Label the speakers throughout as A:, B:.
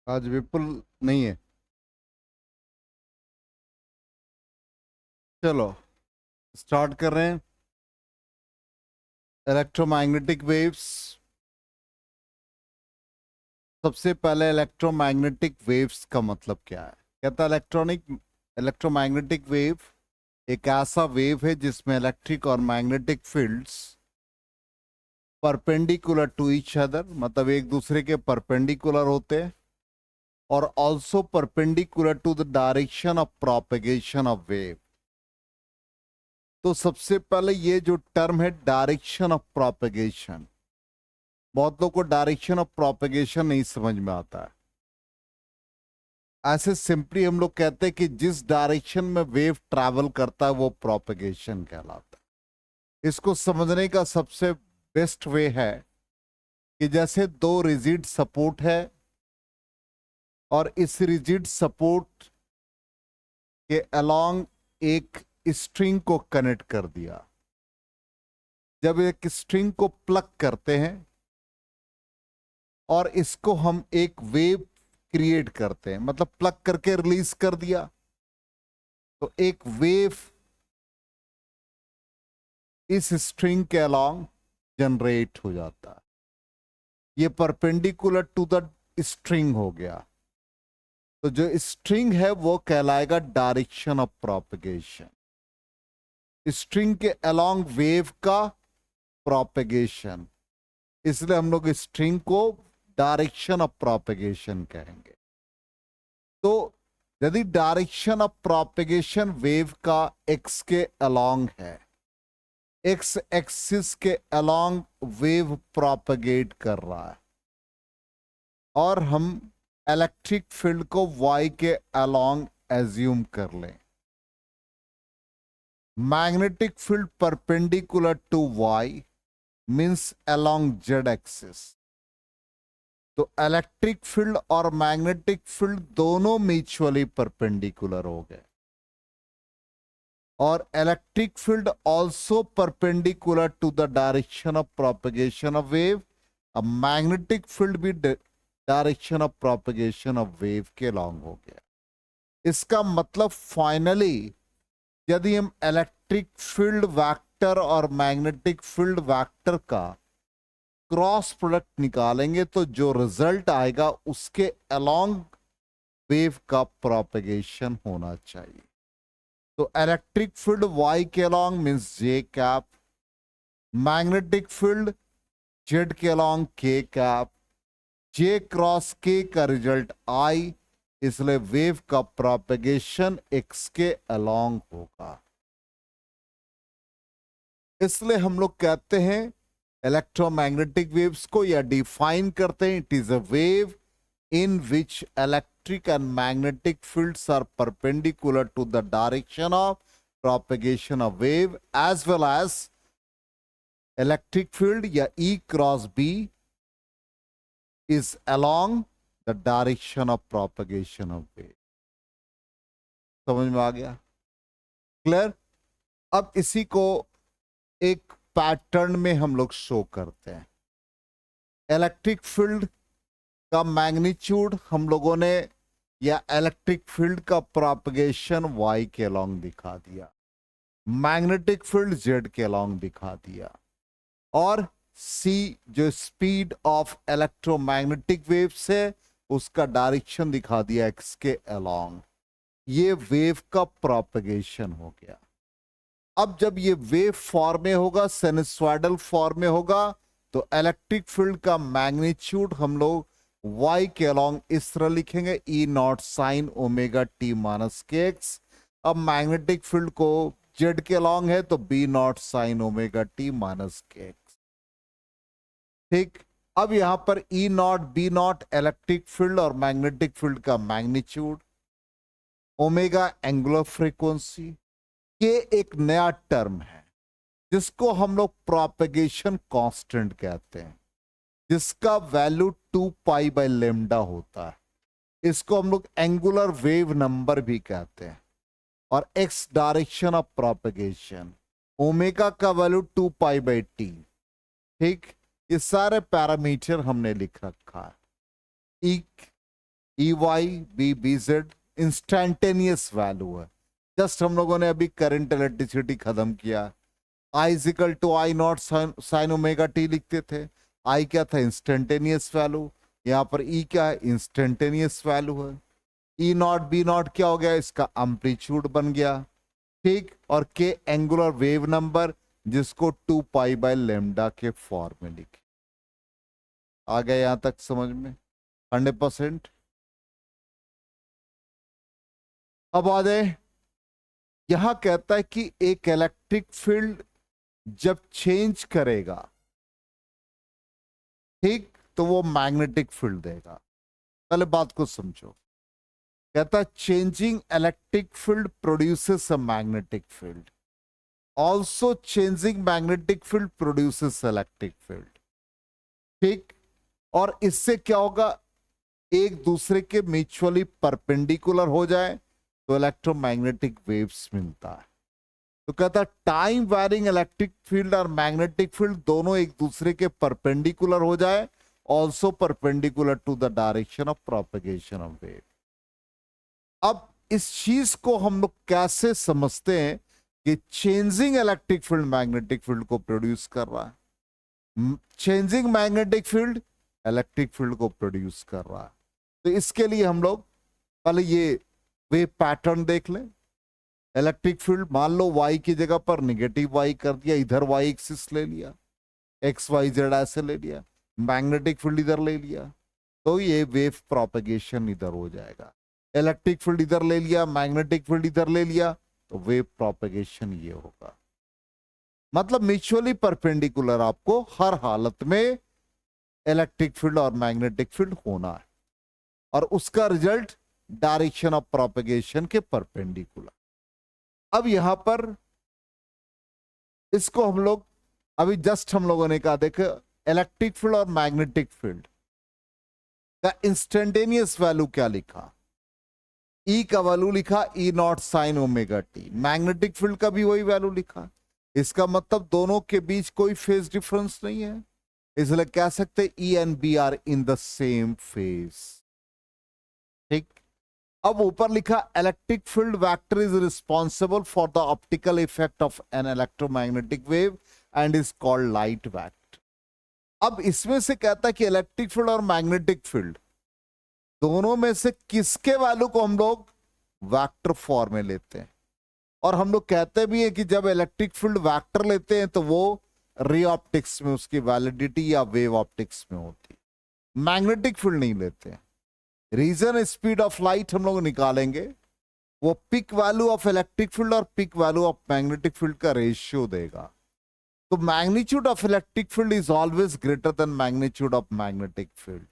A: आज विपुल नहीं है। चलो स्टार्ट कर रहे हैं। Electromagnetic waves. सबसे पहले इलेक्ट्रोमैग्नेटिक वेव्स का मतलब क्या है? कहता है इलेक्ट्रोमैग्नेटिक वेव एक ऐसा वेव है जिसमें इलेक्ट्रिक और magnetic fields perpendicular to each other, मतलब एक दूसरे के परपेंडिकुलर होते हैं, और also perpendicular to the direction of propagation of wave. तो सबसे पहले ये जो टर्म है डायरेक्शन ऑफ प्रोपेगेशन, बहुत लोग को डायरेक्शन ऑफ प्रोपेगेशन नहीं समझ में आता है। ऐसे सिंपली हम लोग कहते हैं कि जिस डायरेक्शन में वेव ट्रैवल करता है वो प्रोपेगेशन कहलाता है। इसको समझने का सबसे बेस्ट वे है कि जैसे दो रिजिड सपोर्ट है और इस रिजिड सपोर्ट के अलोंग एक स्ट्रिंग को कनेक्ट कर दिया। जब एक स्ट्रिंग को प्लग करते हैं और इसको हम एक वेव क्रिएट करते हैं, मतलब प्लग करके रिलीज कर दिया, तो एक वेव इस स्ट्रिंग के अलोंग जनरेट हो जाता है। ये परपेंडिकुलर टू द स्ट्रिंग हो गया। तो जो स्ट्रिंग है वो कहलाएगा डायरेक्शन ऑफ प्रोपेगेशन। स्ट्रिंग के अलोंग वेव का प्रोपेगेशन, इसलिए हम लोग स्ट्रिंग को डायरेक्शन ऑफ प्रोपेगेशन कहेंगे। तो यदि डायरेक्शन ऑफ प्रोपेगेशन वेव का एक्स के अलोंग है, एक्स एक्सिस के अलोंग वेव प्रोपेगेट कर रहा है, और हम इलेक्ट्रिक फील्ड को वाई के अलोंग एज्यूम कर लें, magnetic field perpendicular to y means along z axis. तो इलेक्ट्रिक फील्ड और मैग्नेटिक फील्ड दोनों म्यूचुअली परपेंडिकुलर हो गए, और electric field also perpendicular to the direction of propagation of wave. अब मैग्नेटिक फील्ड भी direction of propagation of wave के long हो गया। इसका मतलब फाइनली यदि हम इलेक्ट्रिक फील्ड वेक्टर और मैग्नेटिक फील्ड वेक्टर का क्रॉस प्रोडक्ट निकालेंगे तो जो रिजल्ट आएगा उसके अलोंग वेव का प्रोपेगेशन होना चाहिए। तो इलेक्ट्रिक फील्ड y के along means j cap, magnetic field z के along k cap, j cross k का रिजल्ट I, इसलिए वेव का प्रोपेगेशन x के अलोंग होगा। इसलिए हम लोग कहते हैं इलेक्ट्रोमैग्नेटिक वेव्स को, या डिफाइन करते हैं, it is a wave in which electric and magnetic fields are perpendicular to the direction of propagation of wave, as well as electric field या E cross B is along the direction of propagation of wave। समझ में आ गया? Clear? अब इसी को एक pattern में हम लोग शो करते हैं। इलेक्ट्रिक फील्ड का मैग्नीट्यूड हम लोगों ने, या इलेक्ट्रिक फील्ड का प्रोपगेशन y के अलोंग दिखा दिया, मैग्नेटिक फील्ड z के अलोंग दिखा दिया, और c जो स्पीड ऑफ इलेक्ट्रोमैग्नेटिक वेव्स है उसका डायरेक्शन दिखा दिया x के अलोंग। ये वेव का प्रोपगेशन हो गया। अब जब ये वेव फॉर्म में होगा, साइनसॉइडल फॉर्म में होगा, तो इलेक्ट्रिक फील्ड का मैग्नीट्यूड हम लोग y के अलोंग इस तरह लिखेंगे, E not sine omega T minus के एक्स। अब मैग्नेटिक फील्ड को z के अलोंग है तो B not sine omega T minus के एक्स। ठीक, अब यहां पर E not B not electric field और मैग्नेटिक फील्ड का मैग्नीट्यूड, ओमेगा एंगुलर फ्रीक्वेंसी, ये एक नया टर्म है जिसको हम लोग प्रोपेगेशन कांस्टेंट कहते हैं, जिसका वैल्यू 2 पाई बाय लेमडा होता है। इसको हम लोग एंगुलर वेव नंबर भी कहते हैं, और X direction of propagation, omega का वैल्यू 2 पाई बाय टी। ठीक, ये सारे पैरामीटर हमने लिख रखा है। E Y B B Z instantaneous value है। जस्ट हम लोगों ने अभी करंट इलेक्ट्रिसिटी खत्म किया, I is equal to I not sine omega T लिखते थे। आई क्या था? Instantaneous value. यहाँ पर ई क्या है? इंस्टेंटेनियस वैल्यू है। ई नॉट बी नॉट क्या हो गया? इसका एम्पलीट्यूड बन गया, ठीक। और के एंगुलर वेव नंबर, जिसको 2 पाई बाय लेमडा के फॉर्म में लिखे। आ गया यहां तक समझ में? 100%। अब आ जाए, यहां कहता है कि एक इलेक्ट्रिक फील्ड जब चेंज करेगा, ठीक, तो वो मैग्नेटिक फील्ड देगा। पहले बात को समझो। कहता है changing electric field produces a magnetic field, also changing magnetic field produces electric field, ठीक। और इससे क्या होगा? एक दूसरे के म्यूचुअली परपेंडिकुलर हो जाए तो इलेक्ट्रोमैग्नेटिक वेव्स मिलता है। तो कहता है टाइम वैरिंग इलेक्ट्रिक फील्ड और मैग्नेटिक फील्ड दोनों एक दूसरे के परपेंडिकुलर हो जाए, also perpendicular to the direction of propagation of wave. अब इस चीज को हम लोग कैसे समझते हैं कि changing electric field magnetic field को प्रोड्यूस कर रहा है, changing magnetic field electric field को प्रोड्यूस कर रहा है। तो इसके लिए हम लोग पहले ये वेव पैटर्न देख लें। इलेक्ट्रिक फील्ड मान लो y की जगह पर निगेटिव y कर दिया, इधर y एक्सिस ले लिया, एक्स वाई जेड ऐसे ले लिया, मैग्नेटिक फील्ड इधर ले लिया, तो ये वेव प्रोपगेशन इधर हो जाएगा। इलेक्ट्रिक फील्ड इधर ले लिया, मैग्नेटिक फील्ड इधर ले लिया, तो वेव प्रोपगेशन ये होगा। मतलब म्यूचुअली परपेंडिकुलर आपको हर हालत में इलेक्ट्रिक फील्ड और मैग्नेटिक फील्ड होना है, और उसका रिजल्ट डायरेक्शन ऑफ प्रोपगेशन के परपेंडिकुलर। अब यहां पर इसको हम लोग अभी जस्ट हम लोगों ने कहा, देखो इलेक्ट्रिक फील्ड और मैग्नेटिक फील्ड का इंस्टेंटेनियस वैल्यू क्या लिखा? ई का वैल्यू लिखा E not sine omega T. Magnetic field का भी वही वैल्यू लिखा। इसका मतलब दोनों के बीच कोई फेज डिफरेंस नहीं है, इसलिए कह सकते E and B are in the same phase, ठीक। अब ऊपर लिखा electric field vector is responsible for the optical effect of an electromagnetic wave and is called light vector. अब इसमें से कहता है कि इलेक्ट्रिक फील्ड और मैग्नेटिक फील्ड दोनों में से किसके वैल्यू को हम लोग वेक्टर फॉर्म में लेते हैं। और हम लोग कहते भी हैं कि जब इलेक्ट्रिक फील्ड वेक्टर लेते हैं तो वो रे ऑप्टिक्स में उसकी वैलिडिटी या वेव ऑप्टिक्स में होती है, मैग्नेटिक फील्ड नहीं लेते हैं। रीजन स्पीड ऑफ लाइट हम लोग निकालेंगे, वो peak value of electric field और peak value of magnetic field का रेशियो देगा। तो magnitude of electric field is always greater than magnitude of magnetic field,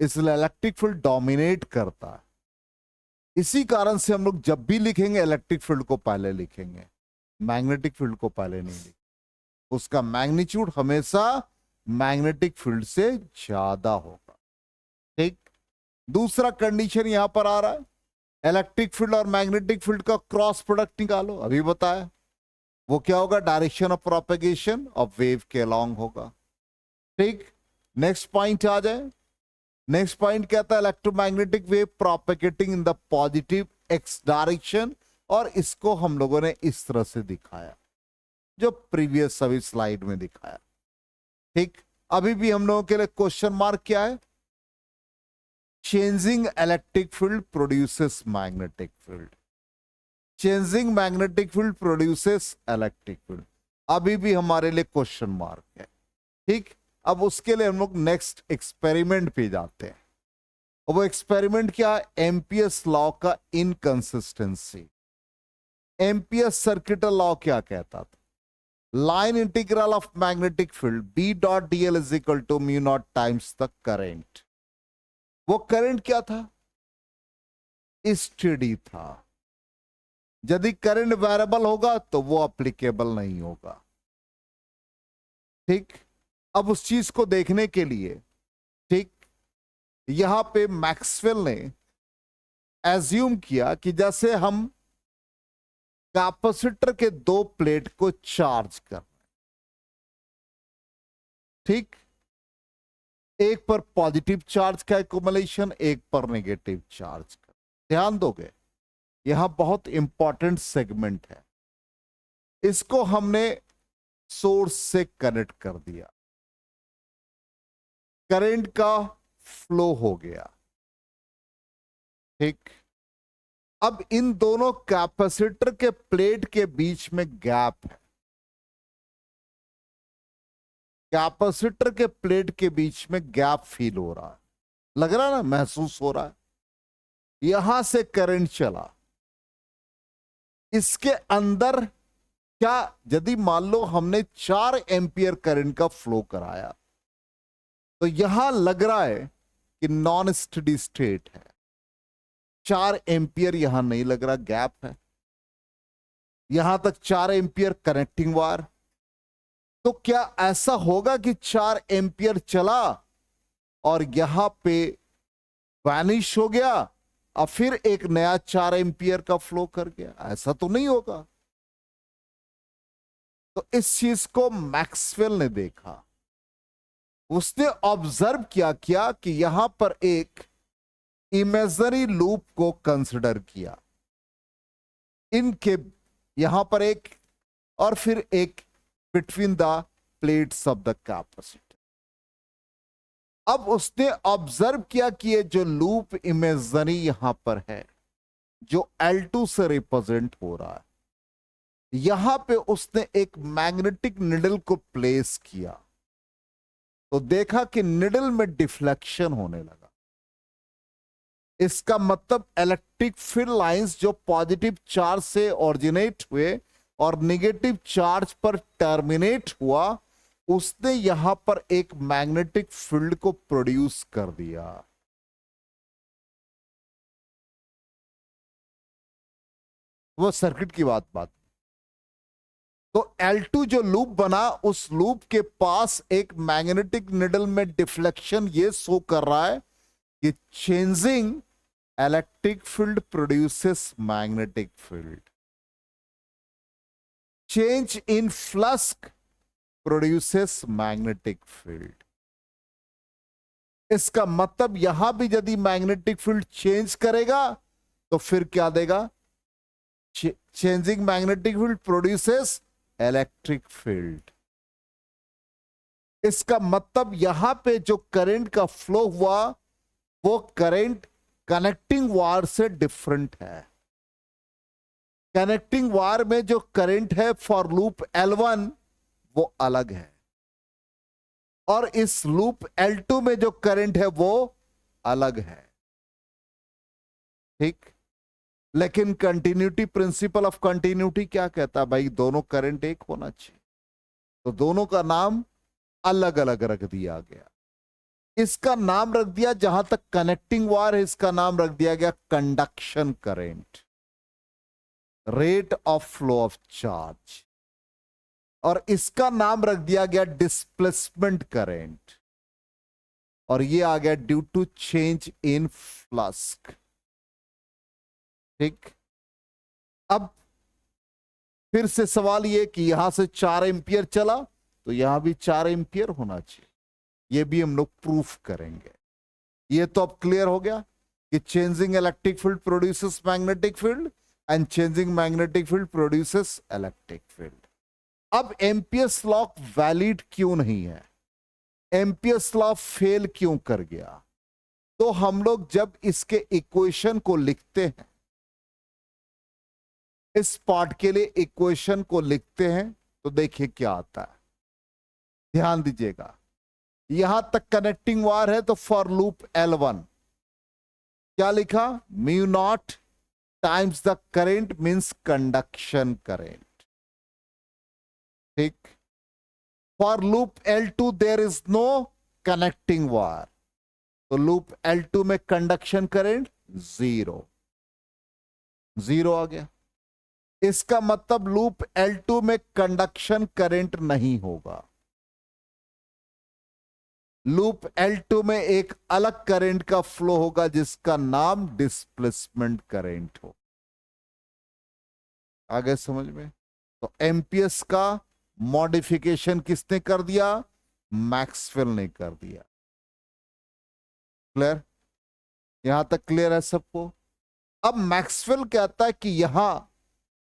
A: इसलिए इलेक्ट्रिक फील्ड डोमिनेट करता है। इसी कारण से हम लोग जब भी लिखेंगे इलेक्ट्रिक फील्ड को पहले लिखेंगे, मैग्नेटिक फील्ड को पहले नहीं लिखेंगे। उसका मैग्नीट्यूड हमेशा मैग्नेटिक फील्ड से ज्यादा होगा, ठीक। दूसरा कंडीशन यहां पर आ रहा है, इलेक्ट्रिक फील्ड और मैग्नेटिक फील्ड का क्रॉस प्रोडक्ट निकालो, अभी बताया। वो क्या होगा? Direction of propagation of wave के अलोंग होगा, ठीक। नेक्स्ट पॉइंट आ जाए। नेक्स्ट पॉइंट कहता है electromagnetic wave propagating in the positive x direction, और इसको हम लोगों ने इस तरह से दिखाया जो प्रीवियस सभी स्लाइड में दिखाया, ठीक। अभी भी हम लोगों के लिए क्वेश्चन मार्क क्या है? Changing electric field produces magnetic field, changing magnetic field produces electric field, अभी भी हमारे लिए क्वेश्चन मार्क है, ठीक। अब उसके लिए हम लोग नेक्स्ट एक्सपेरिमेंट पे जाते हैं। और वो एक्सपेरिमेंट क्या है? एम्पियर्स लॉ का इनकंसिस्टेंसी। एम्पियर्स सर्किटल लॉ क्या कहता था? Line integral of magnetic field B dot D L is equal to mu not times the current. वो करंट क्या था? स्टेडी था। यदि करंट वेरिएबल होगा तो वो एप्लीकेबल नहीं होगा, ठीक। अब उस चीज को देखने के लिए, ठीक, यहां पे मैक्सवेल ने एज्यूम किया कि जैसे हम कैपेसिटर के दो प्लेट को चार्ज कर, ठीक, एक पर पॉजिटिव चार्ज का एक्युमुलेशन, एक पर नेगेटिव चार्ज का। ध्यान दोगे, यहां बहुत इंपॉर्टेंट सेगमेंट है। इसको हमने सोर्स से कनेक्ट कर दिया, करंट का फ्लो हो गया, ठीक। अब इन दोनों कैपेसिटर के प्लेट के बीच में गैप है, कैपेसिटर के प्लेट के बीच में गैप फील हो रहा है, लग रहा है ना, महसूस हो रहा है। यहां से करंट चला, इसके अंदर क्या, यदि मान लो हमने 4 एम्पियर करंट का फ्लो कराया, तो यहां लग रहा है कि नॉन स्टेडी स्टेट है, 4 एम्पियर यहां नहीं लग रहा, गैप है। यहां तक 4 एम्पियर कनेक्टिंग वायर, तो क्या ऐसा होगा कि 4 एम्पियर चला और यहां पे वैनिश हो गया और फिर एक नया 4 एम्पियर का फ्लो कर गया? ऐसा तो नहीं होगा। तो इस चीज को मैक्सवेल ने देखा, उसने ऑब्जर्व किया कि यहां पर एक इमेजिनरी लूप को कंसिडर किया, इनके यहां पर एक और फिर एक between the plates of the capacitor. अब उसने ऑब्जर्व किया कि ये जो लूप इमेजिनरी यहां पर है, जो L2 से रिप्रेजेंट हो रहा है, यहां पे उसने एक मैग्नेटिक निडल को प्लेस किया, तो देखा कि निडल में डिफ्लेक्शन होने लगा। इसका मतलब इलेक्ट्रिक फील्ड लाइंस जो पॉजिटिव चार्ज से ओरिजिनेट हुए और नेगेटिव चार्ज पर टर्मिनेट हुआ, उसने यहां पर एक मैग्नेटिक फील्ड को प्रोड्यूस कर दिया। वो सर्किट की बात तो L2 जो लूप बना, उस लूप के पास एक मैग्नेटिक निडल में डिफ्लेक्शन ये शो कर रहा है कि changing electric field produces magnetic field, change in flux produces magnetic field. इसका मतलब यहां भी यदि मैग्नेटिक फील्ड चेंज करेगा तो फिर क्या देगा? Changing magnetic field produces electric field. इसका मतलब यहां पे जो करंट का फ्लो हुआ, वो करंट कनेक्टिंग वायर से डिफरेंट है। कनेक्टिंग वायर में जो करंट है फॉर लूप L1 वो अलग है, और इस लूप L2 में जो करंट है वो अलग है, ठीक। लेकिन कंटिन्यूटी, प्रिंसिपल ऑफ कंटिन्यूटी क्या कहता है? भाई दोनों करंट एक होना चाहिए, तो दोनों का नाम अलग अलग रख दिया गया। इसका नाम रख दिया, जहां तक कनेक्टिंग वायर है, इसका नाम रख दिया गया conduction current, rate of flow of charge, और इसका नाम रख दिया गया डिस्प्लेसमेंट करंट, और ये आ गया due to change in flux, ठीक। अब फिर से सवाल ये कि यहां से 4 एम्पियर चला, तो यहां भी 4 एम्पियर होना चाहिए। ये भी हम लोग प्रूफ करेंगे। ये तो अब क्लियर हो गया कि changing electric field produces magnetic field and changing magnetic field produces electric field. अब एम्पियर्स लॉ वैलिड क्यों नहीं है? एम्पियर्स लॉ फेल क्यों कर गया? तो हम लोग जब इसके इक्वेशन को लिखते हैं, इस पार्ट के लिए इक्वेशन को लिखते हैं, तो देखिए क्या आता है, ध्यान दीजिएगा। यहां तक कनेक्टिंग वायर है, तो फॉर लूप L1 क्या लिखा? Mu not times the current means conduction current, ठीक। For loop L2 there is no connecting wire, तो लूप L2 में कंडक्शन करेंट 0 आ गया। इसका मतलब लूप L2 में कंडक्शन करंट नहीं होगा, लूप L2 में एक अलग करंट का फ्लो होगा जिसका नाम डिस्प्लेसमेंट करंट हो। आगे समझ में? तो एम्पियर्स का मॉडिफिकेशन किसने कर दिया? मैक्सवेल ने कर दिया। क्लियर? यहां तक क्लियर है सबको? अब मैक्सवेल कहता है कि यहां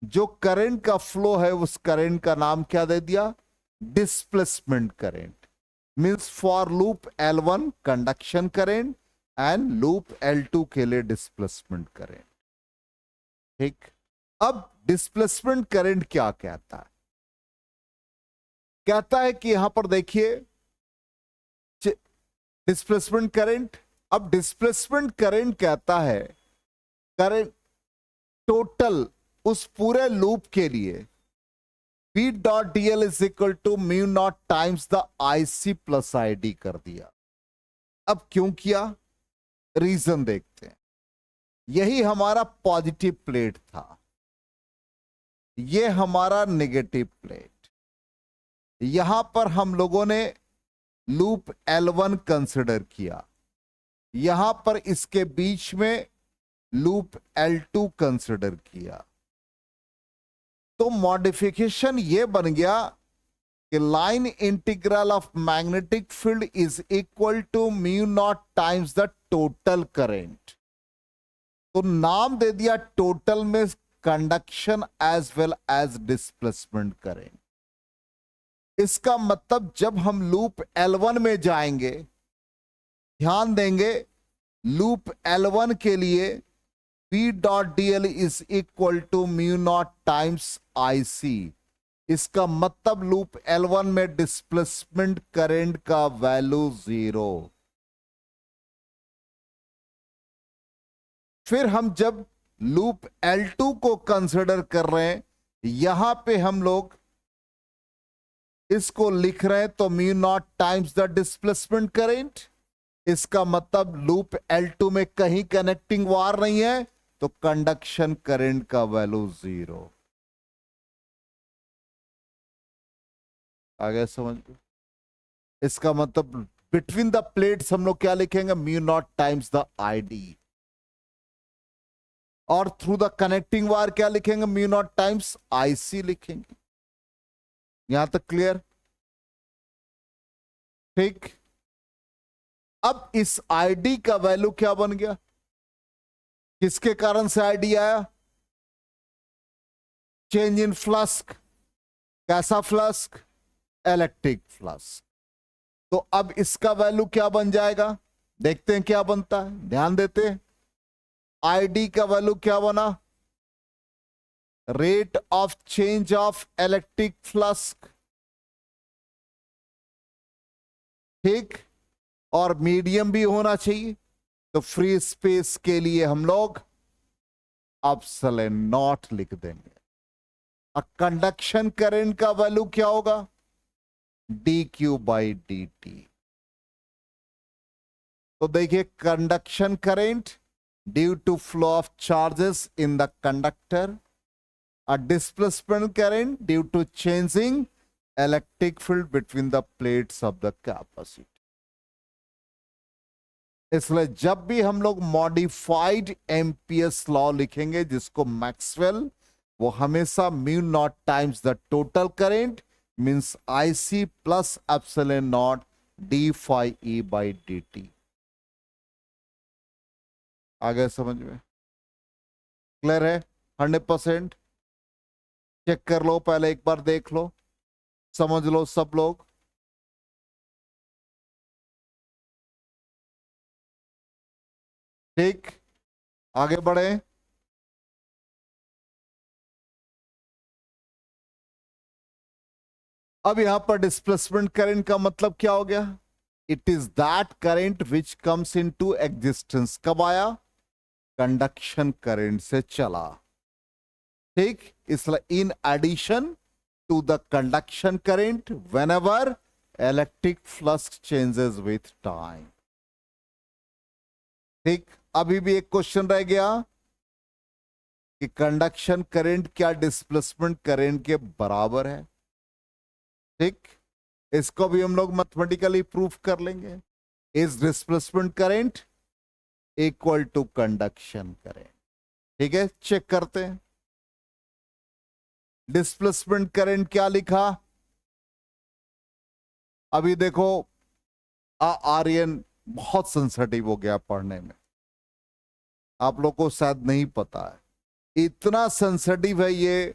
A: जो करंट का फ्लो है उस करंट का नाम क्या दे दिया? Displacement current. Means for loop L1 conduction current and loop L2 के लिए डिस्प्लेसमेंट करंट। ठीक, अब डिस्प्लेसमेंट करंट क्या कहता है? कहता है कि यहां पर देखिए डिस्प्लेसमेंट करंट। अब डिस्प्लेसमेंट करंट कहता है करंट टोटल उस पूरे लूप के लिए V dot DL is equal to mu not times the IC plus ID कर दिया। अब क्यों किया? रीजन देखते हैं। यही हमारा पॉजिटिव प्लेट था, ये हमारा नेगेटिव प्लेट। यहां पर हम लोगों ने लूप L1 कंसिडर किया, यहां पर इसके बीच में लूप L2 कंसिडर किया। तो मॉडिफिकेशन ये बन गया कि line integral of magnetic field is equal to mu not times the total current. तो नाम दे दिया टोटल में conduction as well as displacement current. इसका मतलब जब हम लूप L1 में जाएंगे, ध्यान देंगे लूप L1 के लिए V dot DL is equal to mu not times IC। इसका मतलब लूप L1 में डिस्प्लेसमेंट करंट का वैल्यू 0। फिर हम जब लूप L2 को कंसिडर कर रहे हैं, यहां पे हम लोग इसको लिख रहे हैं तो mu naught times the displacement current. इसका मतलब लूप L2 में कहीं कनेक्टिंग वायर नहीं है, तो कंडक्शन करंट का वैल्यू 0। आ गया समझ? इसका मतलब बिटवीन द प्लेट्स हम लोग क्या लिखेंगे? Mu naught times the ID। और थ्रू द कनेक्टिंग वायर क्या लिखेंगे? म्यू नॉट टाइम्स IC लिखेंगे। यहां तक क्लियर? ठीक, अब इस ID का वैल्यू क्या बन गया? किसके कारण से ID आया? Change in flux. कैसा फ्लक्स? Electric flux. तो अब इसका वैल्यू क्या बन जाएगा? देखते हैं क्या बनता है, ध्यान देते हैं। ID का वैल्यू क्या बना? Rate of change of electric flux. ठीक, और मीडियम भी होना चाहिए, तो फ्री स्पेस के लिए हम लोग एप्सिलॉन नॉट लिख देंगे। अब कंडक्शन करंट का वैल्यू क्या होगा? dq by dt। तो देखिए conduction current due to flow of charges in the conductor, a displacement current due to changing electric field between the plates of the capacitor। इसलिए जब भी हम लोग मॉडिफाइड एम्पियर्स लॉ लिखेंगे जिसको मैक्सवेल, वो हमेशा mu naught times the total current means IC plus epsilon not d phi E by dt। आ गया समझ में? क्लियर है? 100%? चेक कर लो, पहले एक बार देख लो, समझ लो सब लोग। ठीक, आगे बढ़े। अब यहां पर डिस्प्लेसमेंट करंट का मतलब क्या हो गया? It is that current which comes into existence. कब आया? कंडक्शन करंट से चला। ठीक, इसलिए in addition to the conduction current whenever electric flux changes with time. ठीक, अभी भी एक क्वेश्चन रह गया कि कंडक्शन करंट क्या डिस्प्लेसमेंट करंट के बराबर है? ठीक, इसको भी हम लोग मैथमेटिकली प्रूफ कर लेंगे। Is displacement current equal to conduction current. ठीक है, चेक करते हैं। डिस्प्लेसमेंट करंट क्या लिखा? अभी देखो आर्यन बहुत सेंसिटिव हो गया पढ़ने में, आप लोग को शायद नहीं पता है। इतना सेंसिटिव है ये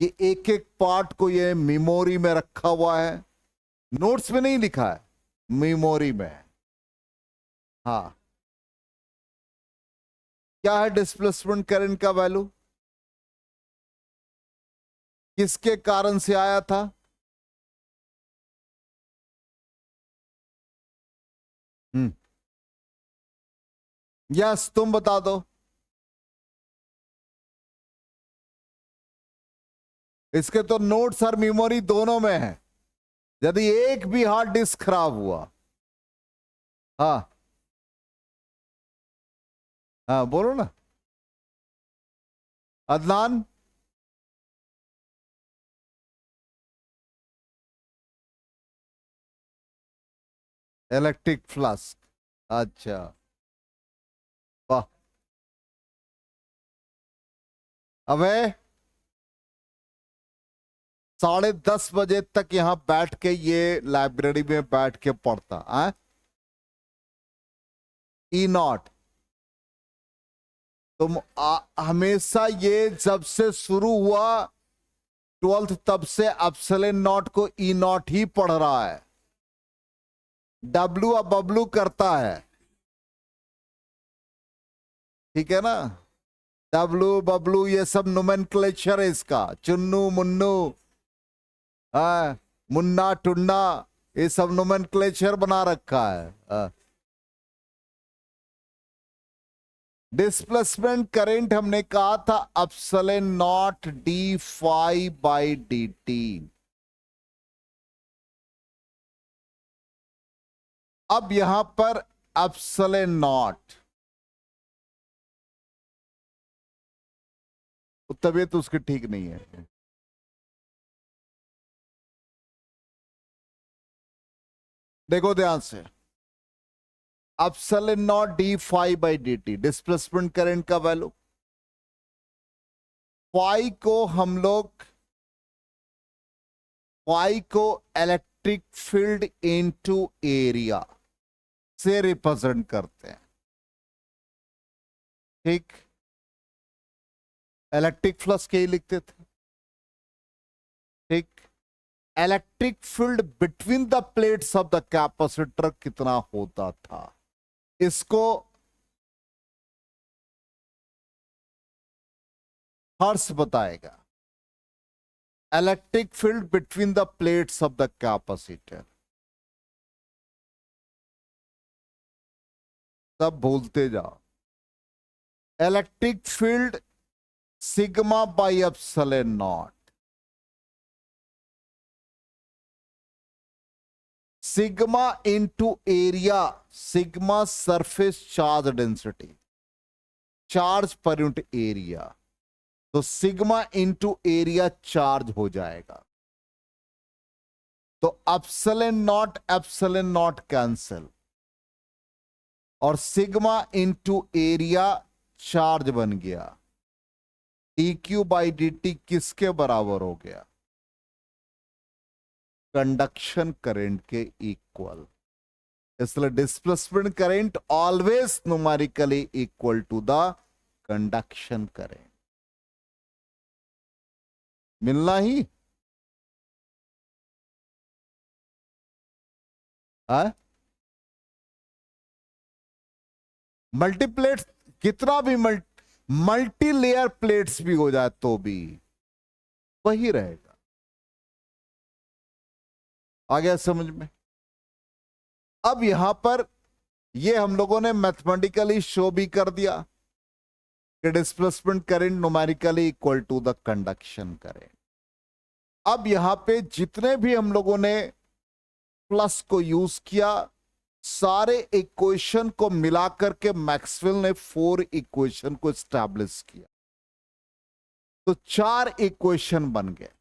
A: कि एक एक पार्ट को ये मेमोरी में रखा हुआ है, नोट्स में नहीं लिखा है, मेमोरी में। हाँ, क्या है डिस्प्लेसमेंट करंट का वैल्यू, किसके कारण से आया था? यस, तुम बता दो। इसके तो नोट्स और मेमोरी दोनों में है। यदि एक भी हार्ड डिस्क खराब हुआ, हाँ हाँ बोलो ना अदनान। इलेक्ट्रिक फ्लास्क, अच्छा, वाह। अबे 10:30 बजे तक यहां बैठ के ये लाइब्रेरी में बैठ के पढ़ता है। ई नॉट, तुम हमेशा ये जब से शुरू हुआ 12th तब से एप्सिलॉन नॉट को ई नॉट ही पढ़ रहा है। डब्लू अब बबलू करता है, ठीक है ना। डब्लू बबलू ये सब नोमेनक्लेचर है इसका, चुन्नू मुन्नू, हाँ, मुन्ना टुन्ना, ये सब नोमेनक्लेचर बना रखा है। डिस्प्लेसमेंट करंट हमने कहा था epsilon naught d phi by d t. अब यहां पर एप्सिलॉन नॉट, तबीयत उसकी ठीक नहीं है। देखो ध्यान से, epsilon naught d phi by d t displacement current का वैल्यू। फाई को हम लोग, फाई को इलेक्ट्रिक फील्ड इनटू एरिया से रिप्रेजेंट करते हैं, ठीक। इलेक्ट्रिक फ्लक्स के ही लिखते थे, ठीक। Electric field between the plates of the capacitor कितना होता था, इसको हर्ट्ज बताएगा। Electric field between the plates of the capacitor, सब भूलते जाओ। Electric field sigma by epsilon not, sigma into area, sigma surface charge density, charge per unit area, तो sigma into area charge हो जाएगा। तो एप्सिलॉन नॉट कैंसिल, और sigma into area charge बन गया। D Q by d T किसके बराबर हो गया? कंडक्शन करंट के इक्वल। इसलिए displacement current always numerically equal to the conduction current, मिलना ही है। मल्टीप्लेट्स कितना भी मल्टी लेयर प्लेट्स भी हो जाए तो भी वही रहेगा। आ गया समझ में? अब यहां पर ये हम लोगों ने मैथमेटिकली शो भी कर दिया कि displacement current numerically equal to the conduction current. अब यहां पे जितने भी हम लोगों ने प्लस को यूज किया, सारे इक्वेशन को मिलाकर के मैक्सवेल ने 4 इक्वेशन को स्टैब्लिश किया। तो 4 इक्वेशन बन गए।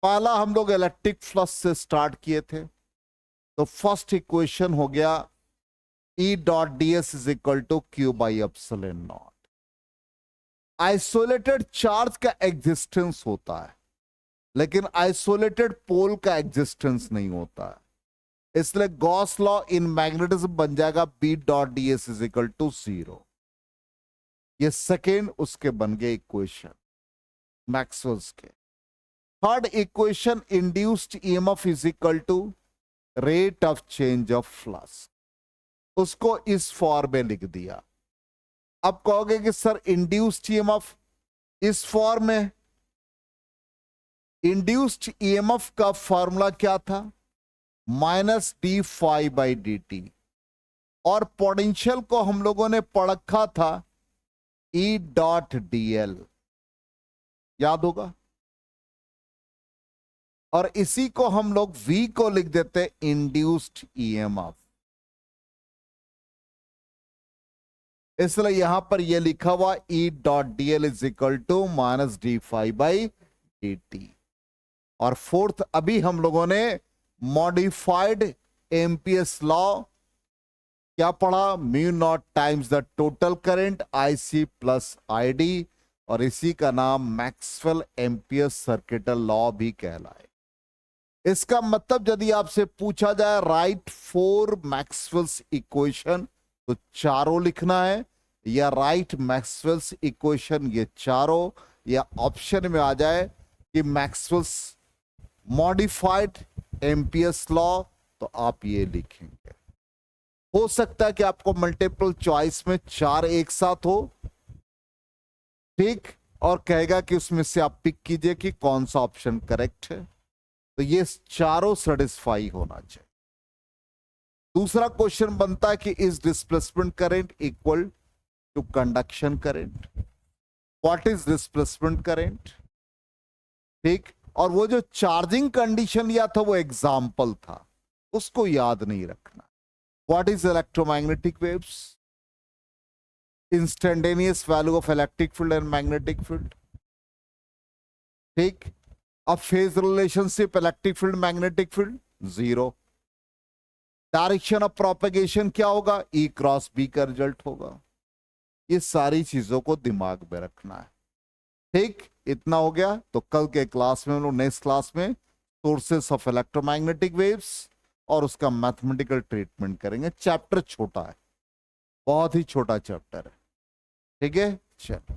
A: पहला हम लोग इलेक्ट्रिक फ्लक्स से स्टार्ट किए थे, तो फर्स्ट इक्वेशन हो गया E dot d s is equal to q by epsilon naught. Isolated charge का एग्जिस्टेंस होता है, लेकिन आइसोलेटेड पोल का एग्जिस्टेंस नहीं होता है। इसलिए गॉस लॉ इन मैग्नेटिज्म बन जाएगा B dot ds is equal to 0। ये सेकेंड उसके बन गए इक्वेशन मैक्सवेल्स के। Third equation induced EMF is equal to rate of change of flux, उसको इस फॉर्म में लिख दिया। अब कहोगे कि सर इंड्यूस्ड ईएमएफ इस फॉर्म में, इंड्यूस्ड ईएमएफ का फॉर्मूला क्या था? Minus d phi by d t, और पोटेंशियल को हम लोगों ने पढ़ रखा था ई डॉट डी एल, याद होगा। और इसी को हम लोग V को लिख देते इंड्यूस्ड ईएमएफ। इसलिए यहां पर यह लिखा हुआ E dot D L is equal to minus d phi by d t. और फोर्थ अभी हम लोगों ने मॉडिफाइड एम्पियर्स लॉ क्या पढ़ा? Mu not times the total current IC plus ID, और इसी का नाम मैक्सवेल एम्पियर्स सर्किटल लॉ भी कहलाए। इसका मतलब यदि आपसे पूछा जाए राइट 4 मैक्सवेल्स इक्वेशन, तो चारों लिखना है, या राइट मैक्सवेल्स इक्वेशन ये चारों, या ऑप्शन में आ जाए कि मैक्सवेल्स मॉडिफाइड एम्पियर्स लॉ, तो आप ये लिखेंगे। हो सकता है कि आपको मल्टीपल चॉइस में 4 एक साथ हो, ठीक, और कहेगा कि उसमें से आप पिक कीजिए कि कौन सा ऑप्शन करेक्ट है। तो ये चारों सेटिस्फाई होना चाहिए। दूसरा क्वेश्चन बनता है कि is displacement current equal to conduction current? What is displacement current? ठीक, और वो जो चार्जिंग कंडीशन लिया था वो एग्जाम्पल था, उसको याद नहीं रखना। What is electromagnetic waves? Instantaneous value of electric field and magnetic field. ठीक, अब phase relationship electric field magnetic field 0। Direction of propagation क्या होगा? E क्रॉस B का रिजल्ट होगा। ये सारी चीजों को दिमाग में रखना है। ठीक, इतना हो गया। तो कल के क्लास में हम लोग नेक्स्ट क्लास में सोर्सेस ऑफ इलेक्ट्रोमैग्नेटिक वेव्स और उसका मैथमेटिकल ट्रीटमेंट करेंगे। चैप्टर छोटा है, बहुत ही छोटा चैप्टर है। ठीक है, चलो।